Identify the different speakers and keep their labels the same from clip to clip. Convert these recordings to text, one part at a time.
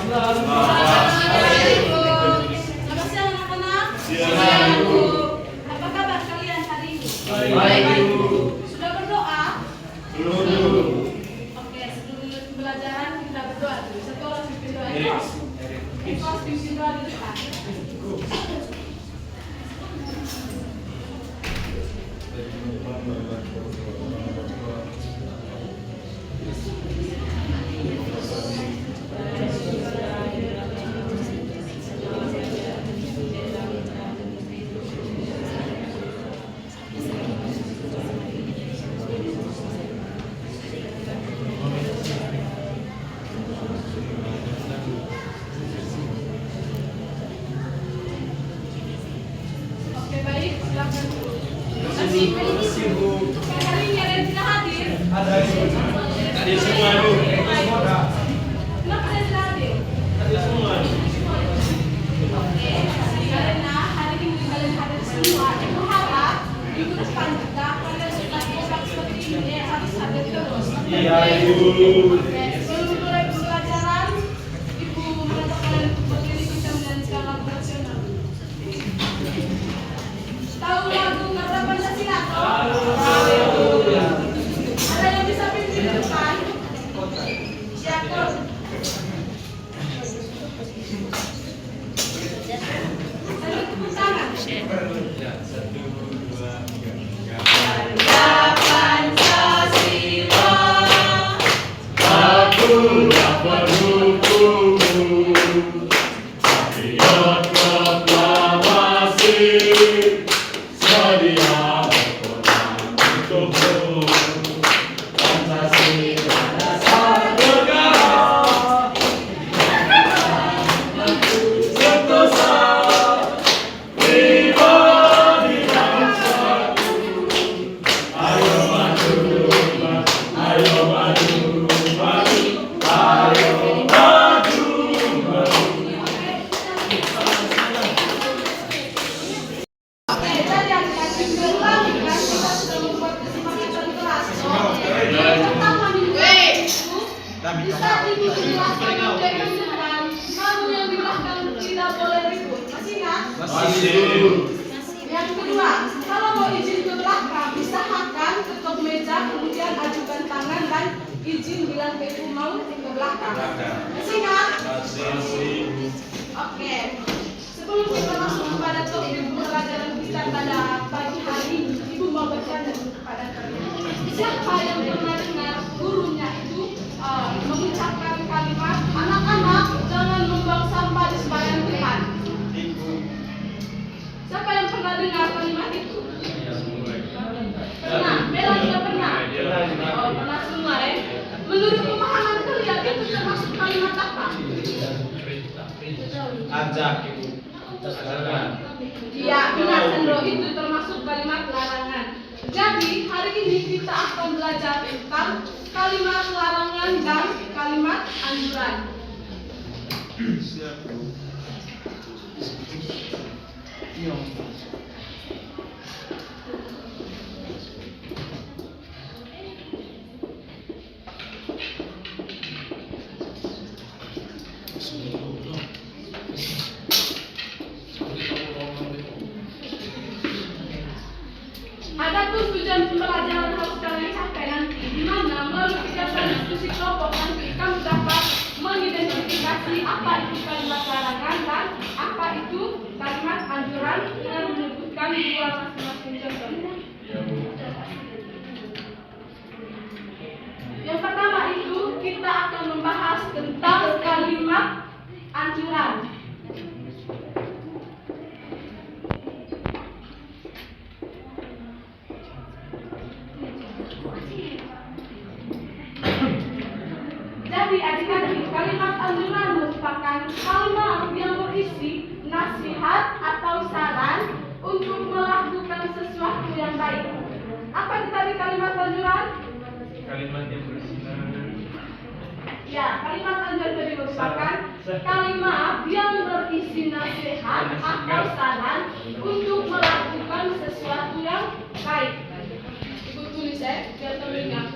Speaker 1: Waalaikumsalam. Selamat siang anak-anak. Siang, Bu. Apa kabar kalian hari ini?
Speaker 2: Baik, Bu.
Speaker 1: Sudah berdoa?
Speaker 2: Belum.
Speaker 1: Oke, sebelum pembelajaran kita berdoa dulu. Satu orang pimpin doa. Ikos pimpin doa di depan. Oke, baik. Silakan. Terima kasih, Bu. Hari ini ada yang tidak hadir?
Speaker 2: Hadir semua, Bu.
Speaker 1: Kenapa ada yang tidak hadir?
Speaker 2: Hadir semua.
Speaker 1: Oke, karena hari ini kalian hadir semua, Ibu harap minggu depan juga kalian sudah program seperti ini harus hadir terus.
Speaker 2: Iya, Ibu.
Speaker 1: Oke, sebelum mulai pembelajaran, Ibu mengajak kalian berdiri kita menyanyikan lagu nasional. Tahu lagu Kata Pancasila? Ada yang bisa pimpin di depan? Siapa? Ada tepuk tangan.
Speaker 2: Ya, 1, 2, 3.
Speaker 1: Harga Pancasila,
Speaker 2: Aku dapat hukummu, patriot proklamasi, sedia berkorban untukmu. Pancasila dasar negara, sentosa, pribadi bangsaku. Ayo maju, ayo maju, maju, ayo maju, maju.
Speaker 1: Oke, tadi adik-adik berulang kan kita sudah membuat kesepakatan kelas. Yang pertama minggu itu bisa dijelaskan dengan depan, kamu yang di belakang tidak boleh ribut. Masih ingat?
Speaker 2: Masih.
Speaker 1: Yang kedua, kalau mau izin ke belakang, usahakan ketuk meja, kemudian ajukan tangan dan izin bilang ke ibu mau ke belakang. Masih ingat?
Speaker 2: Masih.
Speaker 1: Oke. Sebelum kita masuk kepada topik pembelajaran kita pada pagi hari ini, ibu mau bertanya kepada kalian. Siapa yang pernah dengar gurunya itu mengucapkan kalimat, anak-anak jangan membuang sampah di sembahyang Tuhan? Siapa yang pernah dengar kalimat itu? Pernah? Bella juga pernah? Oh, pernah semua ya? Menurut pemahaman kalian itu termasuk kalimat apa?
Speaker 2: Ajak, Ibu.
Speaker 1: Iya, benar Sandro, itu termasuk kalimat larangan. Jadi, hari ini kita akan belajar tentang kalimat larangan dan kalimat anjuran. Ada tuh tujuan pembelajaran harus kalian capai nanti, di mana melalui kegiatan diskusi kelompok nanti kamu dapat mengidentifikasi apa itu kalimat larangan dan apa itu kalimat anjuran dengan menyebutkan dua masing-masing contoh. Yang pertama itu kita akan membahas tentang kalimat anjuran. Jadi adik-adik, kalimat anjuran merupakan kalimat yang berisi nasihat atau saran untuk melakukan sesuatu yang baik. Apa itu tadi kalimat anjuran?
Speaker 2: Kalimat yang bersinar.
Speaker 1: Ya, kalimat anjuran tadi merupakan kalimat yang berisi nasihat atau saran untuk melakukan sesuatu yang baik. Ibu tulis ya, biar teringat.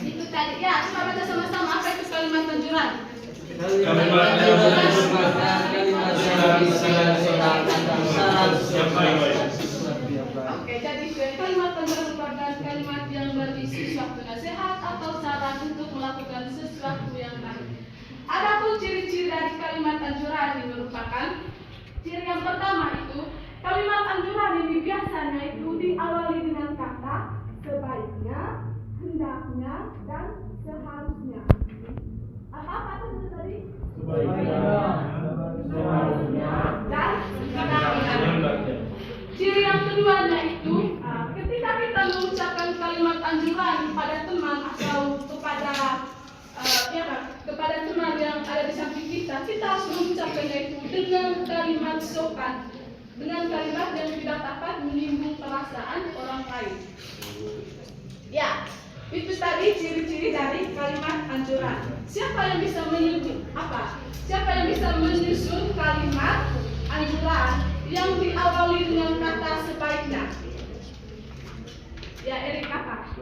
Speaker 1: Itu tadi. Ya, kita baca sama-sama apa itu kalimat anjuran.
Speaker 2: Kalimat yang
Speaker 3: merupakan kalimat yang bisa disorakan
Speaker 2: yang paling baik.
Speaker 1: Oke, jadi kalimat anjuran merupakan kalimat yang berisi suatu nasihat atau saran untuk melakukan sesuatu yang baik. Adapun ciri-ciri dari kalimat anjuran ini merupakan ciri yang pertama itu kalimat anjuran ini biasanya itu diawali dengan kata sebaiknya, hendaknya, dan seharusnya. Apa kata itu tadi?
Speaker 2: Sebaiknya, seharusnya,
Speaker 1: Dan hendaknya. Ciri yang keduanya itu ketika kita mengucapkan kalimat anjuran kepada teman atau kepada teman yang ada di samping kita harus mengucapkannya itu dengan kalimat sopan, dengan kalimat yang tidak dapat menyinggung perasaan orang lain. Ya, itu tadi ciri-ciri dari kalimat anjuran. Siapa yang bisa menyebut apa? Siapa yang bisa menyusun kalimat anjuran yang diawali dengan kata sebaiknya? Ya, Erik apa?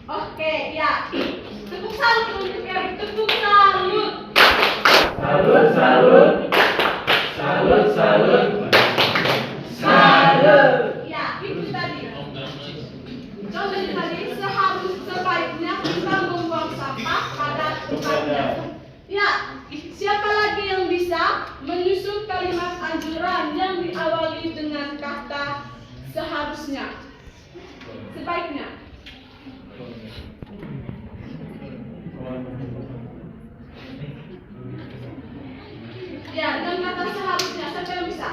Speaker 1: Oke, ya. Tepuk salut untuk Erik. Tepuk salut.
Speaker 2: Salut, salut, salut, salut, salut.
Speaker 1: Ya, itu tadi. Contohnya tadi sebaiknya kita membuang sampah pada tempatnya. Ya, siapa lagi yang bisa menyusun kalimat anjuran yang diawali dengan kata seharusnya? Sebaiknya. Ya, dengan kata seharusnya, siapa yang bisa?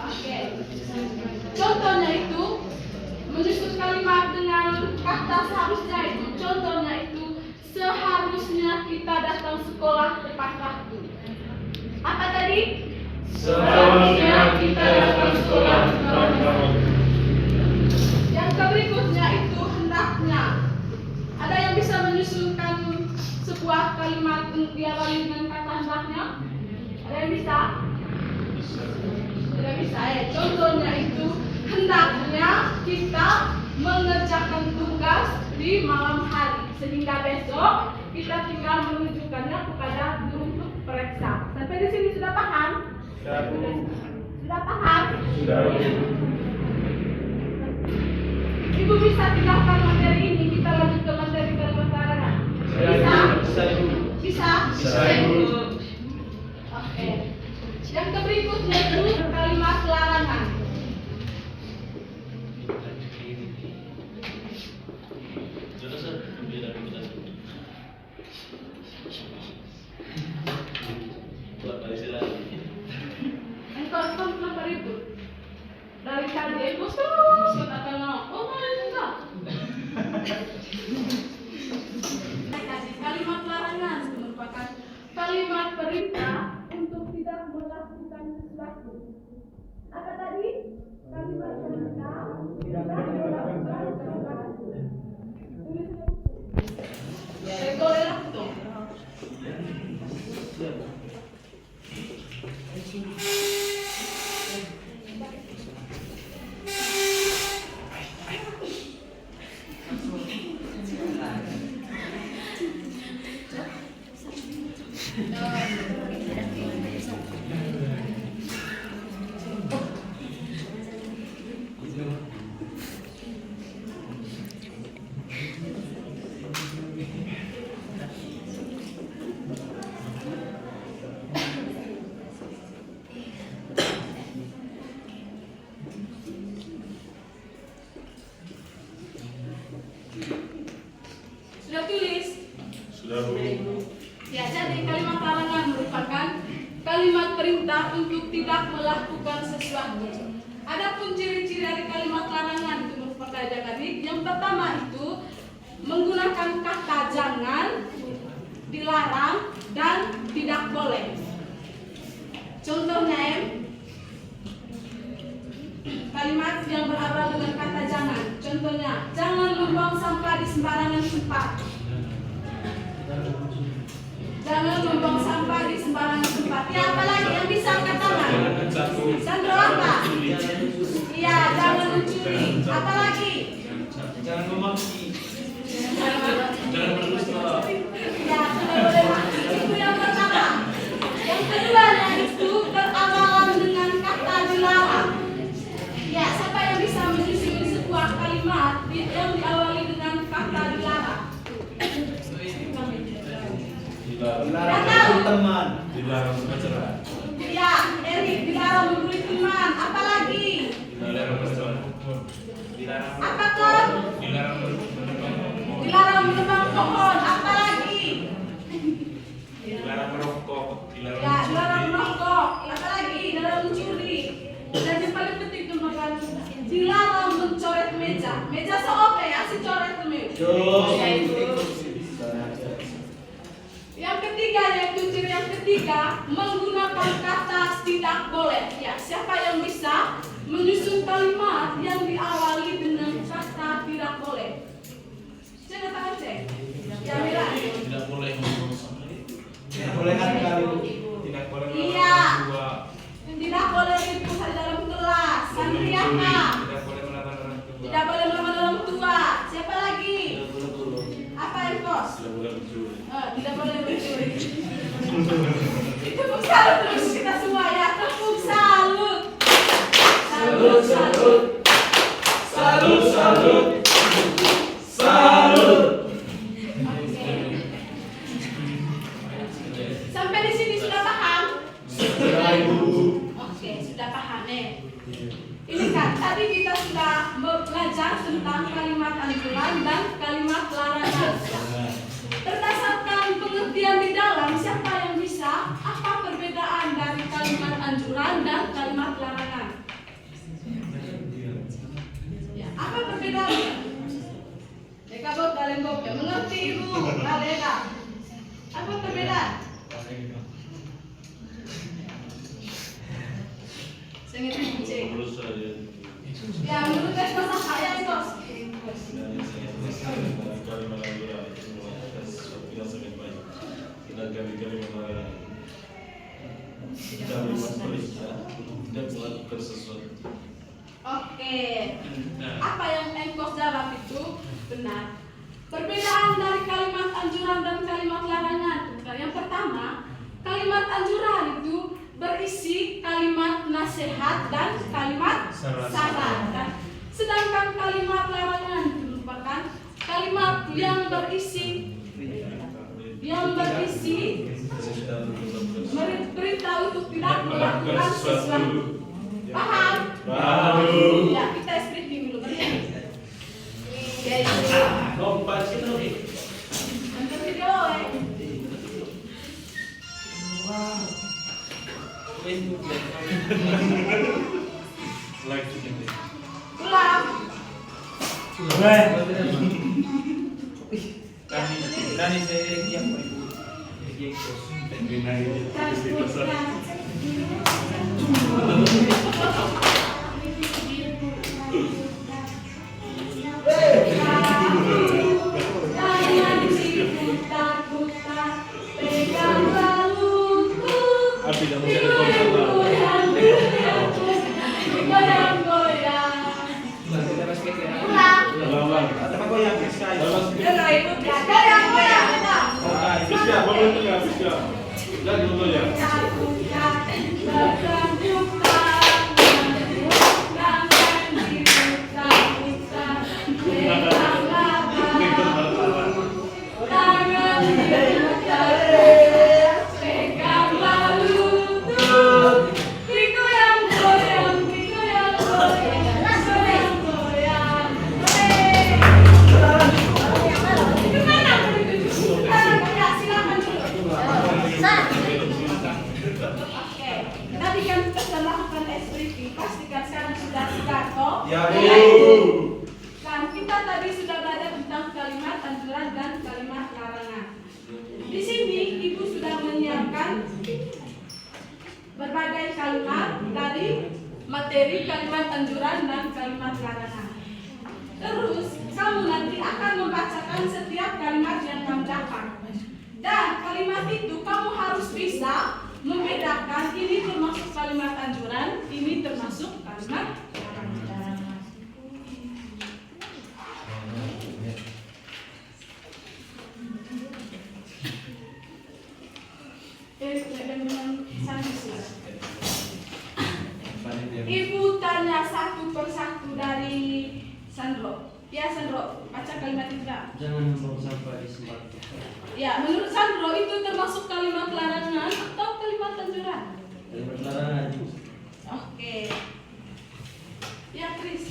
Speaker 1: Oke. Contohnya itu menyusun kalimat dengan kata seharusnya itu. Contohnya itu seharusnya kita datang sekolah tepat waktu. Apa tadi?
Speaker 2: Seharusnya kita datang sekolah tepat waktu.
Speaker 1: Yang berikutnya itu hendaknya. Ada yang bisa menyusunkan sebuah kalimat diawali dengan kata hendaknya? Ada yang bisa? Tidak bisa ya. Contohnya itu hendaknya kita mengerjakan tugas di malam hari sehingga besok kita tinggal menunjukkannya kepada guru untuk periksa. Sampai di sini sudah paham? Sudah paham?
Speaker 2: Sudah.
Speaker 1: Ibu bisa tinggalkan materi ini, kita lanjut ke materi kalimat larangan. Bisa? Bisa?
Speaker 2: Bisa, Ibu.
Speaker 1: Oke. Yang berikutnya itu kalimat larangan. Engkau kenapa ribut? Dari tadi aku terus katakan oh enggak. Kalimat larangan merupakan kalimat perintah untuk tidak melakukan sesuatu. Apa tadi? Kalimat perintah tidak melakukan sesuatu. Regolela tuh. Sudah tulis?
Speaker 2: Sudah, Bu.
Speaker 1: Ya, jadi kalimat larangan merupakan kalimat perintah untuk tidak melakukan sesuatu. Adapun ciri-ciri dari kalimat larangan itu merupakan tadi. Yang pertama itu menggunakan kata jangan, dilarang, dan tidak boleh. Contohnya kalimat yang berawal dengan kata jangan. Contohnya, jangan membuang sampah di sembarangan tempat. Jangan membuang sampah di sembarangan tempat. Ya, apalagi yang bisa angkat tangan? Sandro apa? Iya, jangan mencuri. Apalagi?
Speaker 3: Jangan memaki.
Speaker 2: Jangan berdusta.
Speaker 1: Ya, sudah boleh mati. Itu yang pertama. Yang kedua itu beramalan dengan kata dilarang. Ya, siapa yang bisa menyusun sebuah kalimat yang diawali dengan kata dilarang?
Speaker 2: Dilarang teman. Dilarang bercerai.
Speaker 1: Ya, Erik dilarang memberi teman. Apalagi?
Speaker 2: Dilarang bercerai.
Speaker 1: Apa Kon?
Speaker 2: Dilarang bercerai.
Speaker 1: Dilarang menebang pohon. Apalagi?
Speaker 2: Dilarang merokok.
Speaker 1: Ya, dilarang merokok. Apalagi? Dilarang mencuri. Dan yang paling penting teman-teman, dilarang mencoret meja. Meja seope ya, si coret temen. Yang ketiga, yaitu ciri yang ketiga, menggunakan kata tidak boleh. Ya, siapa yang bisa menyusun kalimat yang diawali dengan kata tidak boleh? Coba tangan cek. Ya, Mira.
Speaker 2: Tidak boleh ngomong sama
Speaker 3: Tidak boleh kali.
Speaker 2: Tidak boleh
Speaker 1: Iya. Tidak boleh ribut dalam kelas. Santri apa?
Speaker 2: Tidak boleh melawan orang tua.
Speaker 1: Tidak boleh melawan orang tua. Siapa lagi? Apa yang kos?
Speaker 2: Tidak boleh mencuri.
Speaker 1: Tidak boleh mencuri. Tepuk salut terus kita semua ya. Tepuk salut.
Speaker 3: Salut, salut. Salut, salut. Salut.
Speaker 1: Sampai di sini sudah paham?
Speaker 3: Sudah, Ibu.
Speaker 1: Oke, sudah paham nih. Ini kan tadi kita sudah belajar tentang kalimat anjuran dan kalimat larangan. Berdasarkan pengertian di dalam, siapa yang bisa? Apa perbedaan dari kalimat anjuran dan kalimat larangan? Ya, apa perbedaannya? Deka Bob, kalian Bob, ya mengerti Ibu, Deka. Apa perbedaan? Sengit kucing.
Speaker 2: Menurut saya.
Speaker 1: Ya, menurut tes bahasa saya itu.
Speaker 2: Kalimat anjuran itu tidak sangat baik. Tidak kali-kali melarang. Kita membuat perintah untuk tidak melakukan sesuatu.
Speaker 1: Oke. Apa yang Engkos jawab itu benar. Perbedaan dari kalimat anjuran dan kalimat larangan. Yang pertama, kalimat anjuran itu berisi kalimat nasihat dan kalimat saran. Sedangkan kalimat larangan itu merupakan kalimat yang berisi berita untuk tidak melakukan sesuatu. Paham?
Speaker 2: Paham.
Speaker 1: Ya, kita stripping dulu. Ya, itu.
Speaker 3: Lompat sini.
Speaker 1: Nonton video,
Speaker 2: Like ini.
Speaker 1: Ulang.
Speaker 3: Dani saya yang
Speaker 1: Jangan diputar-putar, pegang lutut.
Speaker 2: Api dan musik komputer.
Speaker 1: Goyang-goyang. Ulang.
Speaker 2: Lawan.
Speaker 3: Apa kau yang sekali?
Speaker 1: Goyang-goyang.
Speaker 2: Bisa, bangun tengah, bisa. Dan dulu ya. Tadi kan kita sudah melakukan SPP, pastikan sekarang sudah siap toh?
Speaker 3: Ya,
Speaker 2: Bu.
Speaker 1: Kan kita tadi sudah belajar tentang kalimat anjuran dan kalimat larangan. Di sini Ibu sudah menyiapkan berbagai kalimat dari materi kalimat anjuran dan kalimat larangan. Terus kamu nanti akan membacakan setiap kalimat yang kamu dapat. Dan kalimat itu kamu harus bisa membedakan ini termasuk kalimat anjuran, ini termasuk kalimat larangan.
Speaker 2: Sandro. Ya Sandro, baca kalimat itu.
Speaker 3: Jangan membuang sampah di tempat.
Speaker 2: Ya, menurut Sandro itu termasuk kalimat larangan atau kalimat anjuran?
Speaker 3: Kalimat larangan.
Speaker 2: Oke. Ya, Chris.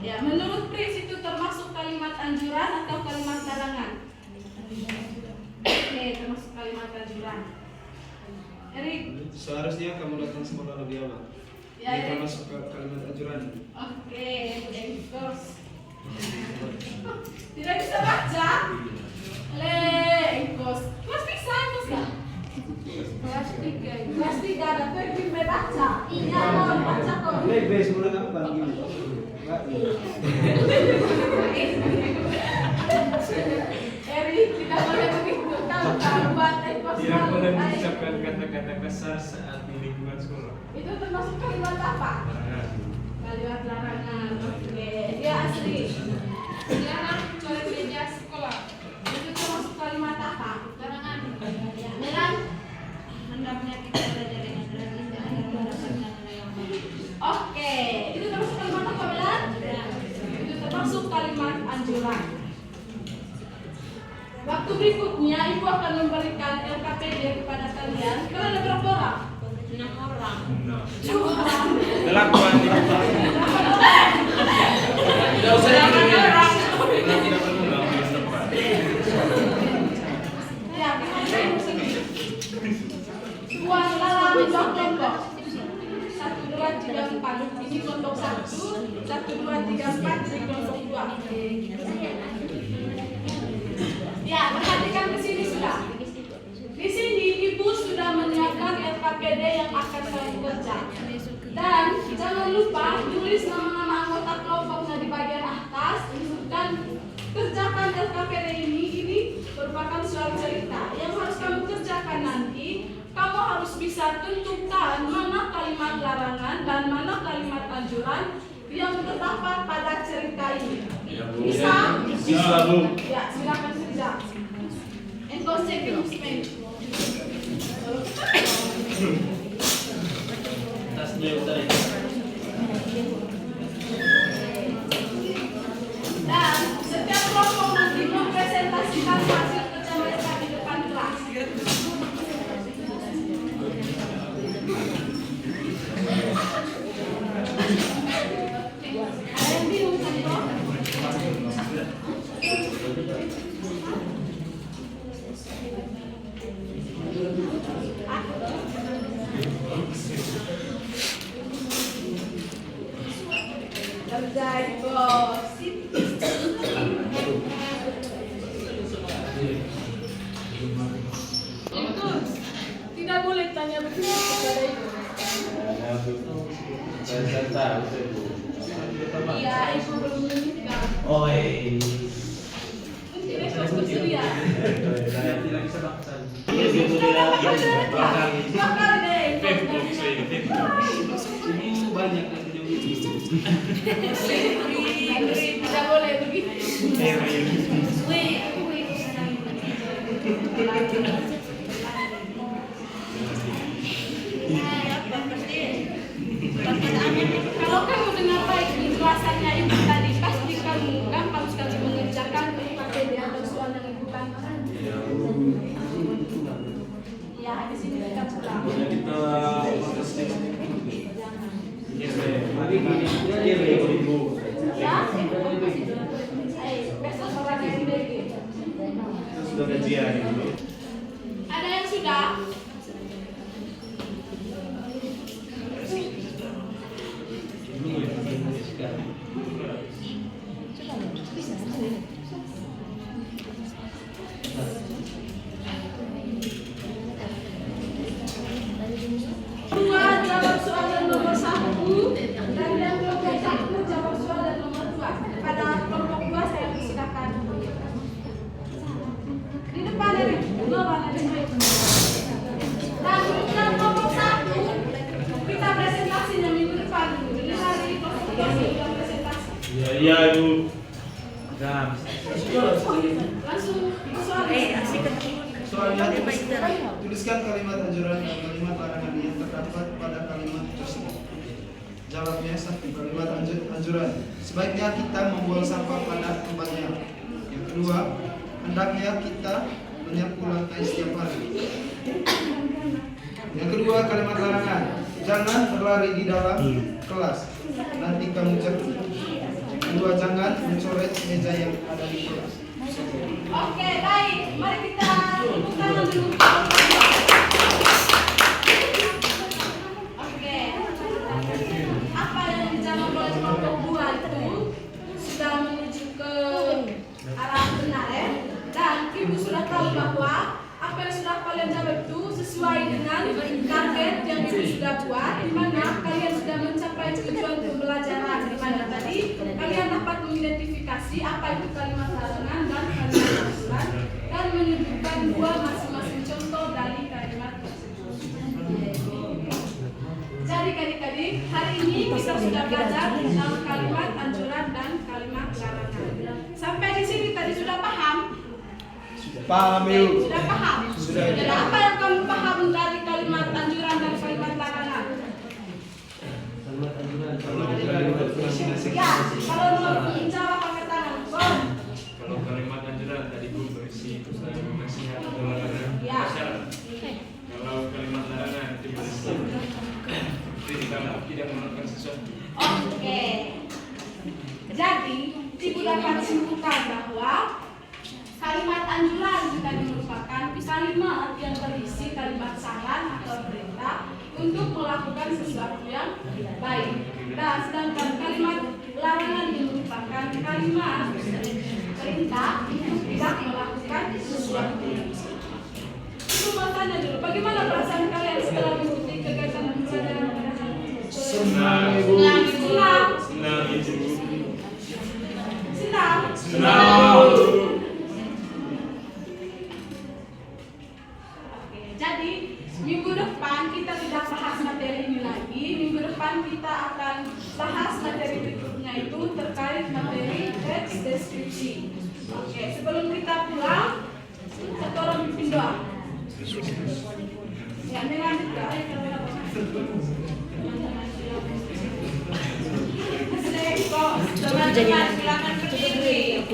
Speaker 2: Ya, menurut Chris itu termasuk kalimat anjuran atau kalimat larangan? Oke, termasuk kalimat anjuran. Erik.
Speaker 4: Seharusnya kamu datang sekolah lebih awal.
Speaker 2: Ya,
Speaker 4: Ini
Speaker 2: Erik.
Speaker 4: termasuk kalimat anjuran.
Speaker 2: Oke, terus. Tidak bisa baca. Engkos. Kelas bisa engkos nggak? Kelas 3. Kelas 3 ada tuh yang bisa baca. Iya, mau baca kok.
Speaker 4: Bes mulai kamu bagi.
Speaker 2: Erik, tidak boleh begitu. Kalau buat engkos
Speaker 5: Tidak boleh
Speaker 2: malu.
Speaker 5: mengucapkan kata-kata kasar saat di lingkungan sekolah.
Speaker 2: Itu termasuk kalimat apa?
Speaker 5: Larangan.
Speaker 2: Kalimat larangan. Oke, ya asli.
Speaker 1: Dilarang coret meja sekolah.
Speaker 2: Itu termasuk kalimat apa?
Speaker 1: Larangan.
Speaker 2: Melan.
Speaker 1: Hendaknya kita belajar dengan rajin dan mendapatkan yang baik.
Speaker 2: Oke, itu termasuk kalimat apa, Melan? Itu termasuk kalimat anjuran. Waktu berikutnya, Ibu akan memberikan LKPD kepada kalian. Kalian ada berapa orang?
Speaker 1: 6 orang.
Speaker 5: Nah.
Speaker 2: 2 orang.
Speaker 5: 8 di depan.
Speaker 3: Tidak usah
Speaker 5: Tidak perlu ngambil tempat.
Speaker 2: Ya, kita di sini. Tuan Lala menjawab kelompok. 1, 2, 3, 4. Ini kelompok 1. 1, 2, 3, 4. Ini kelompok 2. Ya, perhatikan ke sini sudah. Di sini Ibu sudah menyiapkan LKPD yang akan kamu kerja. Dan jangan lupa tulis nama-nama anggota kelompoknya di bagian atas dan kerjakan LKPD ini merupakan suatu cerita yang harus kamu kerjakan nanti. Kamu harus bisa tentukan mana kalimat larangan dan mana kalimat anjuran yang terdapat pada cerita ini. Bisa?
Speaker 5: Bisa, Bu.
Speaker 2: Ya, silakan kerja. Engkau segmen.
Speaker 3: tasnya utara.
Speaker 2: Dan setiap kelompok nanti mempresentasikan hasil kerja mereka di depan kelas. Ada yang bingung kan, kerja gosip.
Speaker 1: Itu tidak boleh tanya begitu kepada ibu.
Speaker 3: Saya tahu saya, Bu.
Speaker 2: Iya, ibu belum menikah.
Speaker 3: Oi.
Speaker 2: Mungkin ekos bersedia.
Speaker 4: Saya tidak bisa baca.
Speaker 3: Iya, Bu.
Speaker 2: Dua kali deh.
Speaker 5: Facebook saya, Facebook.
Speaker 4: Ini banyak yang tidak begitu.
Speaker 2: Tidak boleh begitu. Kalau kamu dengar baik penjelasannya ibu tadi, pasti kamu gampang sekali mengerjakan LKPD atau soal yang ibu bangkan. Ya, di sini kita pulang.
Speaker 4: Kita proses teks.
Speaker 2: Ya, besok orang yang DG.
Speaker 4: Sudah gajian itu.
Speaker 2: Ada yang sudah? Dua jawab soalan nomor 1 dan yang kelompok 1 jawab soalan nomor 2. Pada kelompok 2 saya persilakan. Di depan ini, mana di sini. Dan kelompok 1 kita presentasinya minggu depan. Ini hari kelompok 2 kita presentasi.
Speaker 5: Iya, Ibu.
Speaker 2: Langsung soal.
Speaker 4: Soalnya tuliskan kalimat anjuran dan kalimat larangan yang terdapat pada kalimat tersebut.
Speaker 6: Jawabnya satu kalimat anjuran. Sebaiknya kita membuang sampah pada tempatnya. Yang kedua, hendaknya kita menyapu lantai setiap hari. Yang kedua, kalimat larangan. Jangan berlari di dalam kelas, nanti kamu jatuh. Yang kedua, jangan mencoret meja yang ada di kelas.
Speaker 2: Oke, baik. Mari kita tepuk tangan dulu. Oke. Apa yang dicantum oleh kelompok 2 itu sudah menuju ke arah benar ya. Dan Ibu sudah tahu bahwa apa yang sudah kalian jawab itu sesuai dengan target yang Ibu sudah buat, di mana kalian sudah mencapai tujuan pembelajaran, di mana tadi kalian dapat mengidentifikasi apa itu kalimat larangan dan kalimat anjuran dan menyebutkan dua masing-masing contoh dari kalimat tersebut. Jadi adik-adik, hari ini kita sudah belajar tentang kalimat anjuran dan kalimat larangan. Sampai di sini tadi sudah paham?
Speaker 6: Paham, Ibu.
Speaker 2: Sudah paham?
Speaker 6: Sudah.
Speaker 2: Jadi apa yang kamu paham dari kalimat anjuran dan kalimat larangan? Ya, kalau mau menjawab pakai tangan, Bon.
Speaker 5: Kalau kalimat anjuran tadi Bu berisi nasihat atau larangan.
Speaker 2: Ya.
Speaker 5: Kalau kalimat larangan itu berisi perintah tidak melakukan sesuatu.
Speaker 2: Oke. Jadi, Ibu dapat simpulkan bahwa kalimat anjuran juga merupakan kalimat yang berisi kalimat saran atau perintah untuk melakukan sesuatu yang baik. Dan sedangkan kalimat larangan merupakan kalimat perintah untuk tidak melakukan sesuatu yang salah. Ibu mau tanya dulu, bagaimana perasaan kalian setelah mengikuti kegiatan pembelajaran pada hari ini?
Speaker 5: Senang,
Speaker 6: Ibu.
Speaker 2: Senang.
Speaker 5: Senang Ibu.
Speaker 2: Senang.
Speaker 5: Senang.
Speaker 2: Oke, jadi minggu depan kita tidak bahas materi ini lagi. Minggu depan kita akan bahas materi berikutnya itu terkait materi teks deskripsi. Oke, sebelum kita pulang, satu orang pimpin doa. Ya, dengan juga. Teman-teman silakan berdiri.